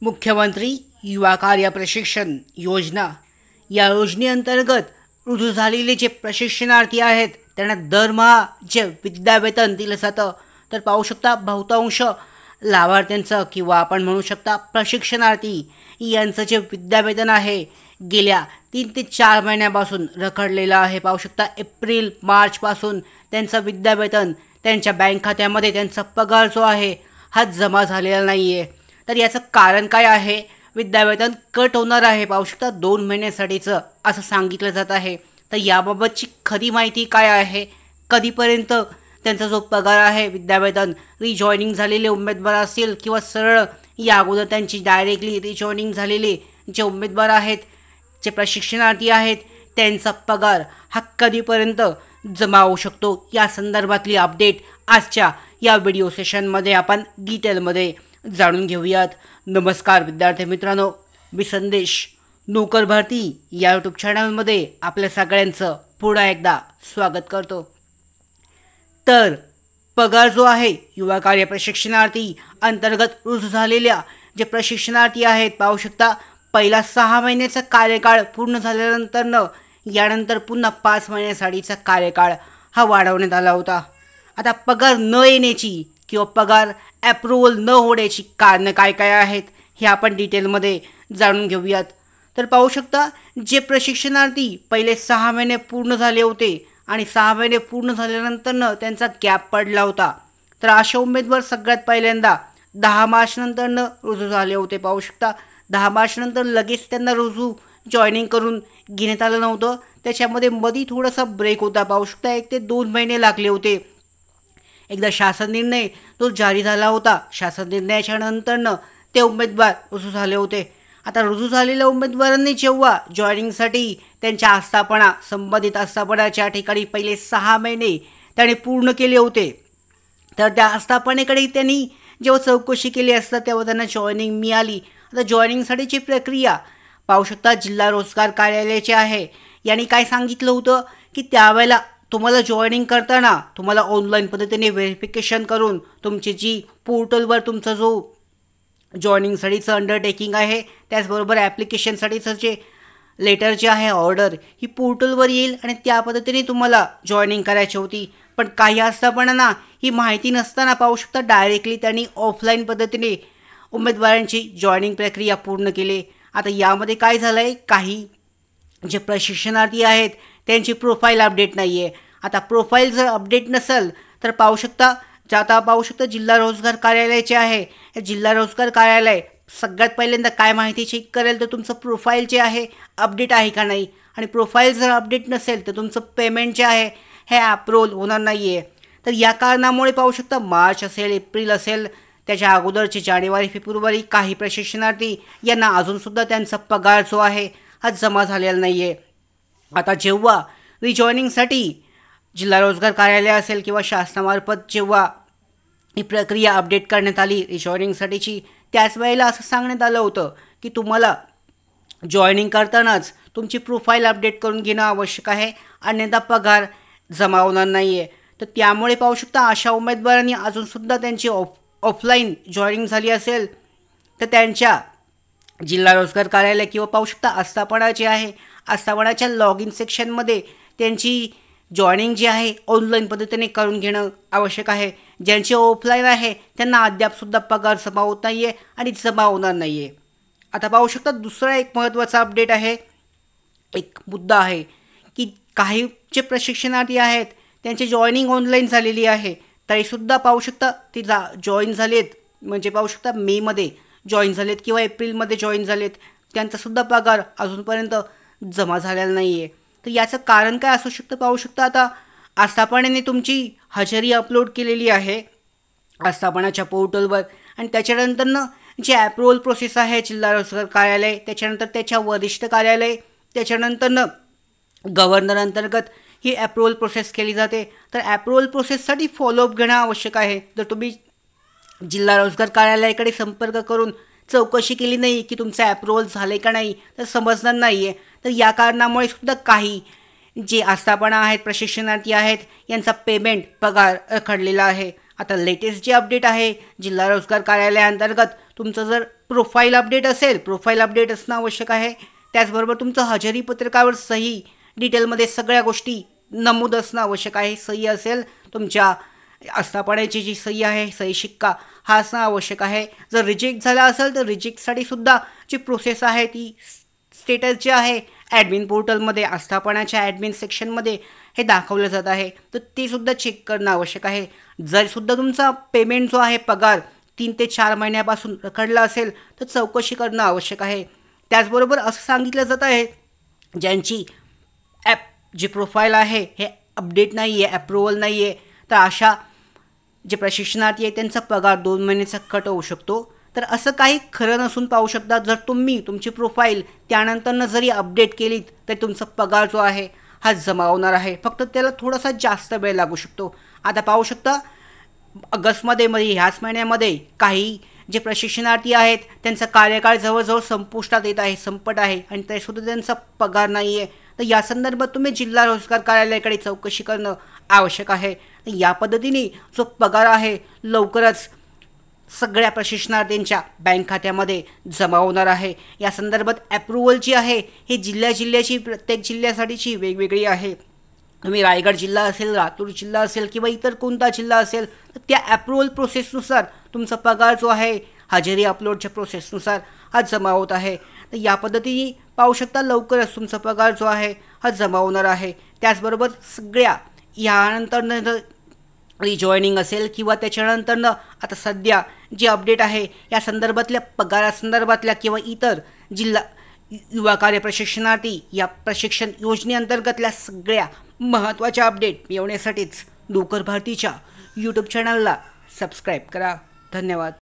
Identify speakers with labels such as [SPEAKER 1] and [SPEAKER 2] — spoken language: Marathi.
[SPEAKER 1] मुख्यमंत्री युवा कार्य प्रशिक्षण योजना या योजनेअंतर्गत रुजू झालेले जे प्रशिक्षणार्थी आहेत त्यांना दरमहा जे विद्यावेतन दिलं जातं तर पाहू शकता बहुतांश लाभार्थ्यांचं किंवा आपण म्हणू शकता प्रशिक्षणार्थी यांचं जे विद्यावेतन आहे गेल्या 3 ते 4 महिन्यापासून रखडलेलं आहे। पाहू शकता एप्रिल मार्चपासून त्यांचं विद्यावेतन त्यांच्या बँक खात्यामध्ये त्यांचा पगार जो आहे हा जमा झालेला नाही आहे। तर याचं कारण काय आहे? विद्यावेतन कट होणार आहे पाहू शकता 2 महिन्यासाठीचं असं सांगितलं जात आहे। तर याबाबतची खरी माहिती काय आहे, कधीपर्यंत त्यांचा जो पगार आहे विद्यावेतन रिजॉईनिंग झालेले उमेदवार असतील किंवा सरळ या अगोदर त्यांची डायरेक्टली रिजॉईनिंग झालेले जे उमेदवार आहेत जे प्रशिक्षणार्थी आहेत त्यांचा पगार हा कधीपर्यंत जमा होऊ शकतो या संदर्भातली अपडेट आजच्या या व्हिडिओ सेशनमध्ये आपण डिटेलमध्ये जाणून घेऊयात। नमस्कार विद्यार्थी मित्रांनो, मी संदेश नोकर भरती या यूट्यूब चॅनलमध्ये आपल्या सगळ्यांचं पुन्हा एकदा स्वागत करतो। तर पगार जो आहे युवा कार्य प्रशिक्षणार्थी अंतर्गत रुजू झालेल्या जे प्रशिक्षणार्थी आहेत पाहू शकता पहिला 6 महिन्याचा कार्यकाळ पूर्ण झाल्यानंतर यानंतर पुन्हा 5 महिन्यासाठीचा कार्यकाळ हा वाढवण्यात आला होता। आता पगार न येण्याची किंवा पगार अप्रूव्हल न होण्याची कारणं काय काय आहेत हे आपण डिटेलमध्ये जाणून घेऊयात। तर पाहू शकता जे प्रशिक्षणार्थी पहिले 6 महिने पूर्ण झाले होते आणि 6 महिने पूर्ण झाल्यानंतर त्यांचा गॅप पडला होता, तर अशा उमेदवार सगळ्यात पहिल्यांदा 10 मार्च नंतर रुजू झाले होते। पाहू शकता 10 मार्च नंतर लगेच त्यांना रुजू जॉईनिंग करून घेण्यात आलं नव्हतं, त्याच्यामध्ये मध्ये थोडासा ब्रेक होता। पाहू शकता 1 ते 2 महिने लागले होते। एकदा शासन निर्णय तो जारी झाला होता, शासन निर्णयाच्या नंतर ते उमेदवार रुजू झाले होते। आता रुजू झालेल्या उमेदवारांनी जेव्हा जॉईनिंगसाठी त्यांच्या आस्थापना संबंधित आस्थापनाच्या ठिकाणी पहिले 6 महिने त्यांनी पूर्ण केले होते, तर त्या आस्थापनेकडे त्यांनी जेव्हा चौकशी केली असता तेव्हा त्यांना जॉईनिंग मिळाली। आता जॉईनिंगसाठीची प्रक्रिया पाहू शकता जिल्हा रोजगार कार्यालयाचे आहे यांनी काय सांगितलं होतं की त्यावेळेला तुम्हाला जॉईनिंग करताना तुम्हाला ऑनलाईन पद्धतीने व्हेरिफिकेशन करून तुमची जी पोर्टलवर तुमचा जो जॉईनिंगसाठीचं अंडरटेकिंग आहे त्याचबरोबर ॲप्लिकेशनसाठीचं जे लेटर जे आहे ऑर्डर ही पोर्टलवर येईल आणि त्या पद्धतीने तुम्हाला जॉईनिंग करायची होती। पण काही आस्थापनांना ही माहिती नसताना पाहू शकता डायरेक्टली त्यांनी ऑफलाईन पद्धतीने उमेदवारांची जॉईनिंग प्रक्रिया पूर्ण केली। आता यामध्ये काय झालं आहे, काही जे प्रशिक्षणार्थी आहेत त्यांची प्रोफाईल अपडेट नाही आहे। आता प्रोफाईल जर अपडेट नसेल तर पाहू शकता जिल्हा रोजगार कार्यालयाचे आहे, जिल्हा रोजगार कार्यालय सगळ्यात पहिल्यांदा काय माहिती चेक करेल तर तुमचं प्रोफाईल जे आहे अपडेट आहे का नाही, आणि प्रोफाईल जर अपडेट नसेल तर तुमचं पेमेंट जे आहे हे अप्रूव्हल होणार नाही आहे। तर या कारणामुळे पाहू शकता मार्च असेल एप्रिल असेल त्याच्या अगोदरचे जानेवारी फेब्रुवारी काही प्रशिक्षणार्थी यांना अजूनसुद्धा त्यांचा पगार जो आहे हा जमा झालेला नाही आहे। आता जेव्हा रिजॉईनिंगसाठी जिल्हा रोजगार कार्यालय असेल किंवा शासनामार्फत जेव्हा ही प्रक्रिया अपडेट करण्यात आली रिजॉईनिंगसाठीची, त्याच वेळेला असं सांगण्यात आलं होतं की तुम्हाला जॉईनिंग करतानाच तुमची प्रोफाईल अपडेट करून घेणं आवश्यक आहे, अन्यथा पगार जमा होणार नाही आहे। तर त्यामुळे पाहू शकता अशा उमेदवारांनी अजूनसुद्धा त्यांची ऑफलाईन जॉईनिंग झाली असेल तर त्यांच्या जिल्हा रोजगार कार्यालय किंवा पाहू शकता आस्थापना जी आहे आस्थापनाच्या लॉग इन सेक्शनमध्ये त्यांची जॉईनिंग जी आहे ऑनलाईन पद्धतीने करून घेणं आवश्यक आहे। ज्यांचे ऑफलाईन आहे त्यांना अद्यापसुद्धा पगार जमा होत नाही आहे आणि जमा होणार नाही आहे। आता पाहू शकता दुसरा एक महत्त्वाचा अपडेट आहे, एक मुद्दा आहे की काही जे प्रशिक्षणार्थी आहेत त्यांची जॉईनिंग ऑनलाईन झालेली आहे तरीसुद्धा पाहू शकता ती जॉईन झालेत, म्हणजे पाहू शकता मेमध्ये जॉईन झालेत किंवा एप्रिलमध्ये जॉईन झालेत, त्यांचासुद्धा पगार अजूनपर्यंत जमा झालेला नाही आहे। तर याचं कारण काय असू शकतं पाहू शकता आता आस्थापनेने तुमची हजेरी अपलोड केलेली आहे आस्थापनाच्या पोर्टलवर आणि त्याच्यानंतरनं जे अप्रूव्हल प्रोसेस आहे जिल्हा रोजगार कार्यालय त्याच्यानंतर त्याच्या वरिष्ठ कार्यालय त्याच्यानंतरनं गव्हर्नर अंतर्गत ही अप्रूव्हल प्रोसेस केली जाते। तर अप्रूव्हल प्रोसेससाठी फॉलोअप घेणं आवश्यक आहे। जर तुम्ही जिल्हा रोजगार कार्यालयाकडे संपर्क करून चौकशी केली नाही की तुमचं अप्रूव्हल झाले का नाही तर समजणार नाही आहे। तर या कारणामुळे सुद्धा काही जे आस्थापना आहेत प्रशिक्षणार्थी आहेत यांचा पेमेंट पगार रखडलेला आहे। आता लेटेस्ट जे अपडेट आहे जिल्हा रोजगार कार्यालयाअंतर्गत तुमचं जर प्रोफाईल अपडेट असेल, प्रोफाईल अपडेट असणं आवश्यक आहे. त्याचबरोबर तुमचं हजेरी पत्रकावर सही डिटेलमध्ये सगळ्या गोष्टी नमूद असणं आवश्यक आहे. सही असेल, तुमच्या आस्थापनाची जी सही आहे, सही शिक्का हा असणं आवश्यक आहे. जर रिजेक्ट झाला असेल तर रिजेक्टसाठी सुद्धा जी प्रोसेस आहे ती स्टेटस जे आहे ॲडमिन पोर्टलमध्ये आस्थापनाच्या ॲडमिन सेक्शनमध्ये हे दाखवलं जात आहे, तर ते सुद्धा चेक करणं आवश्यक आहे. जरसुद्धा तुमचा पेमेंट जो आहे पगार 3 ते 4 महिन्यापासून रखडला असेल तर चौकशी करणं आवश्यक आहे. त्याचबरोबर असं सांगितलं जात आहे ज्यांची ॲप जी प्रोफाईल आहे हे अपडेट नाही आहे, अप्रुव्हल नाही आहे, तर अशा जे प्रशिक्षणार्थी आहे त्यांचा पगार 2 महिन्याचा कट होऊ शकतो. तर असं काही खरं नसून पाहू शकता, जर तुम्ही तुमची प्रोफाईल त्यानंतरनं जरी अपडेट केलीत तर तुमचा पगार जो आहे हा जमा होणार आहे. फक्त त्याला थोडासा जास्त वेळ लागू शकतो. आता पाहू शकता ऑगस्टमध्ये ह्याच महिन्यामध्ये काही जे प्रशिक्षणार्थी आहेत त्यांचा कार्यकाळ जवळजवळ संपुष्टात येत आहे, संपत आहे आणि तरीसुद्धा त्यांचा पगार नाही आहे. तर या संदर्भात तुम्ही जिल्हा रोजगार कार्यालयाकडे चौकशी करणं आवश्यक आहे. या पद्धतीने जो पगार आहे लवकरच सगळ्या प्रशिक्षणार्थींच्या बँक खात्यामध्ये जमा होणार आहे. या संदर्भात ॲप्रुव्हल जी आहे ही जिल्ह्याची प्रत्येक जिल्ह्यासाठीची वेगवेगळी आहे. तुम्ही रायगड जिल्हा असेल, लातूर जिल्हा असेल किंवा इतर कोणता जिल्हा असेल तर त्या ॲप्रुव्हल प्रोसेसनुसार तुमचा पगार जो आहे हजेरी अपलोडच्या प्रोसेसनुसार हा जमा होत आहे. तर या पद्धतीने पाहू शकता लवकरच तुमचा पगार जो आहे हा जमा होणार आहे. त्याचबरोबर सगळ्या यानंतर रिजॉईनिंग असेल किंवा त्याच्यानंतरनं आता सध्या जी अपडेट आहे या संदर्भातल्या पगारासंदर्भातल्या किंवा इतर जिल्हा युवा कार्य प्रशिक्षणार्थी या प्रशिक्षण योजनेअंतर्गतल्या सगळ्या महत्त्वाच्या अपडेट मिळवण्यासाठीच नोकर भारतीच्या यूट्यूब चॅनलला सबस्क्राईब करा. धन्यवाद.